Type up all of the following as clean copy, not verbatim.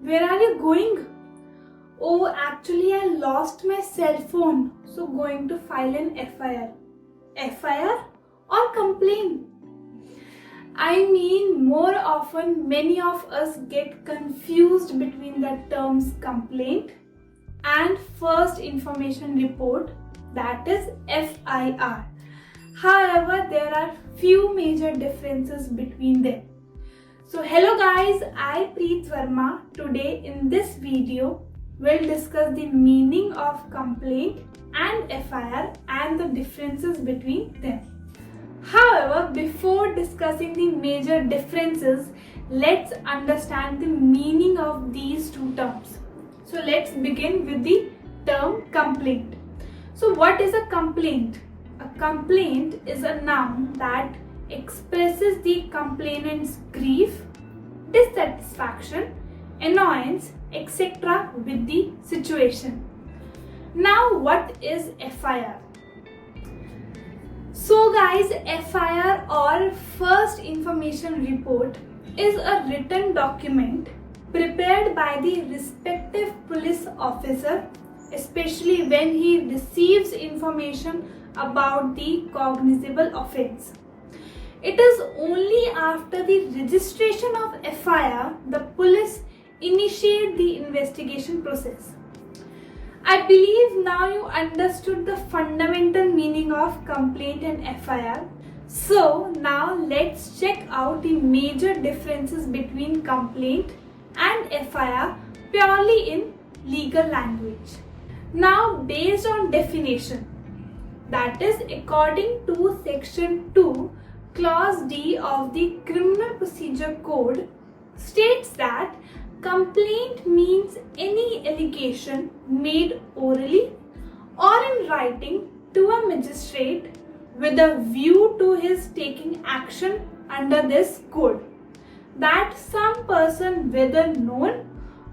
Where are you going? Oh, actually I lost my cell phone, so going to file an FIR. FIR or complaint? I mean, more often many of us get confused between the terms complaint and first information report, that is FIR. However, there are few major differences between them. So hello guys, I Preet Verma. Today in this video we'll discuss the meaning of complaint and FIR and the differences between them. However, before discussing the major differences, let's understand the meaning of these two terms. So let's begin with the term complaint. So what is a complaint? A complaint is a noun that expresses the complainant's grief, dissatisfaction, annoyance, etc. with the situation. Now, what is FIR? So guys, FIR or First Information Report is a written document prepared by the respective police officer, especially when he receives information about the cognizable offence. It is only after the registration of FIR the police initiate the investigation process. I believe now you understood the fundamental meaning of complaint and FIR. So now let's check out the major differences between complaint and FIR purely in legal language. Now, based on definition, that is according to section 2 clause D of the Criminal Procedure Code, states that complaint means any allegation made orally or in writing to a magistrate with a view to his taking action under this code, that some person, whether known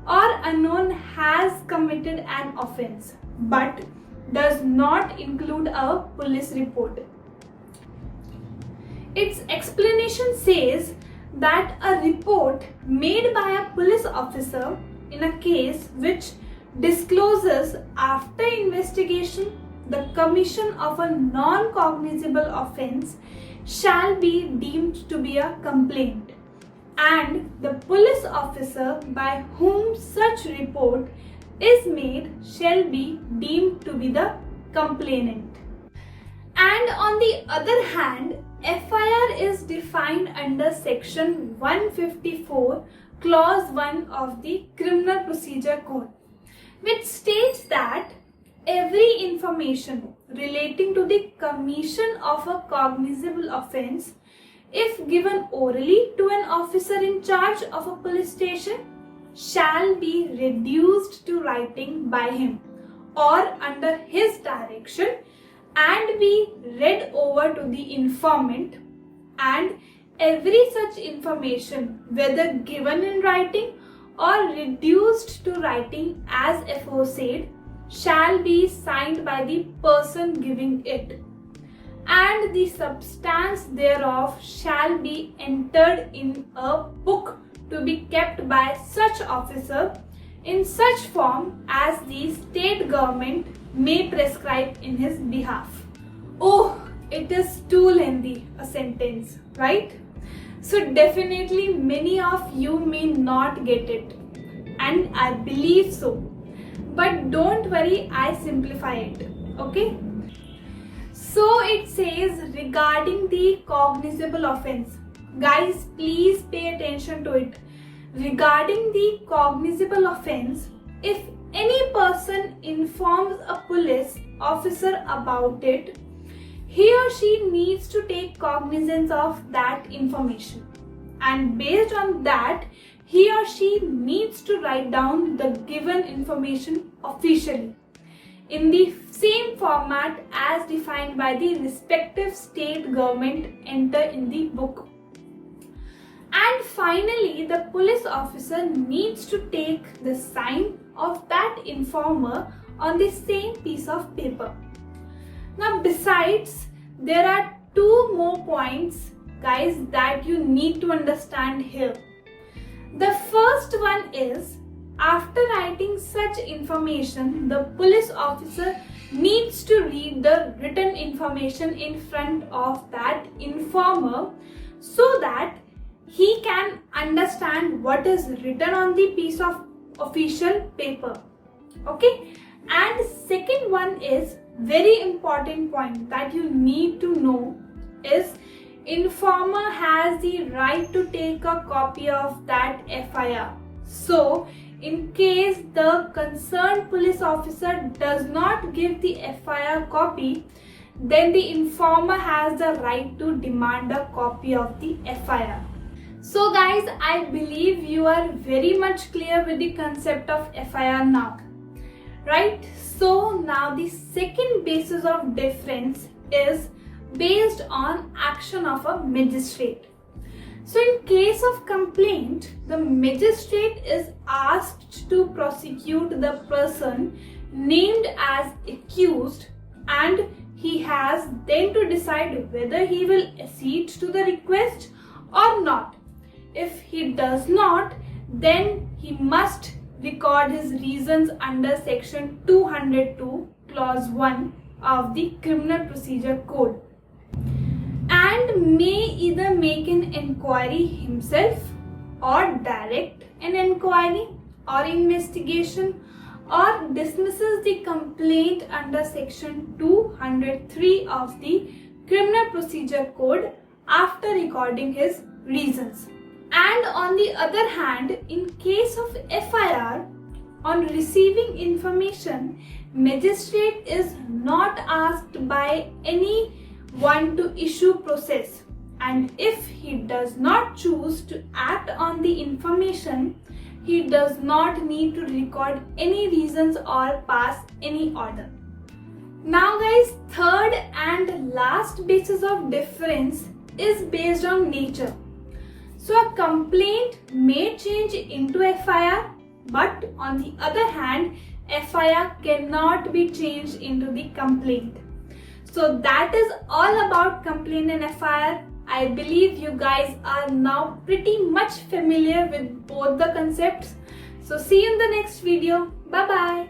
or unknown, has committed an offence but does not include a police report. Its explanation says that a report made by a police officer in a case which discloses after investigation the commission of a non-cognizable offence shall be deemed to be a complaint, and the police officer by whom such report is made shall be deemed to be the complainant. And on the other hand, FIR is defined under section 154 clause 1 of the Criminal Procedure Code, which states that every information relating to the commission of a cognizable offence, if given orally to an officer in charge of a police station, shall be reduced to writing by him or under his direction and be read over to the informant, and every such information, whether given in writing or reduced to writing as aforesaid, shall be signed by the person giving it, and the substance thereof shall be entered in a book to be kept by such officer in such form as the state government may prescribe in his behalf. Oh, it is too lengthy a sentence, right? So definitely many of you may not get it, and I believe so. But don't worry, I simplify it, okay? So it says regarding the cognizable offence. Guys, please pay attention to it. Regarding the cognizable offence, if any person informs a police officer about it, he or she needs to take cognizance of that information, and based on that, he or she needs to write down the given information officially in the same format as defined by the respective state government enter in the book. And finally, the police officer needs to take the sign of that informer on the same piece of paper. Now, besides, there are two more points, guys, that you need to understand here. The first one is after writing such information, the police officer needs to read the written information in front of that informer so that he can understand what is written on the piece of official paper. Okay, and second one is very important point that you need to know is informer has the right to take a copy of that FIR. So in case the concerned police officer does not give the FIR copy, then the informer has the right to demand a copy of the FIR. So guys, I believe you are very much clear with the concept of FIR now, right? So now the second basis of difference is based on action of a magistrate. So in case of complaint, the magistrate is asked to prosecute the person named as accused, and he has then to decide whether he will accede to the request or not. If he does not, then he must record his reasons under section 202 clause 1 of the Criminal Procedure Code, and may either make an inquiry himself or direct an inquiry or investigation, or dismisses the complaint under section 203 of the Criminal Procedure Code after recording his reasons. And on the other hand, in case of FIR, on receiving information, magistrate is not asked by anyone to issue process, and if he does not choose to act on the information, he does not need to record any reasons or pass any order. Now guys, third and last basis of difference is based on nature. So a complaint may change into FIR, but on the other hand, FIR cannot be changed into the complaint. So that is all about complaint and FIR. I believe you guys are now pretty much familiar with both the concepts. So see you in the next video. Bye bye.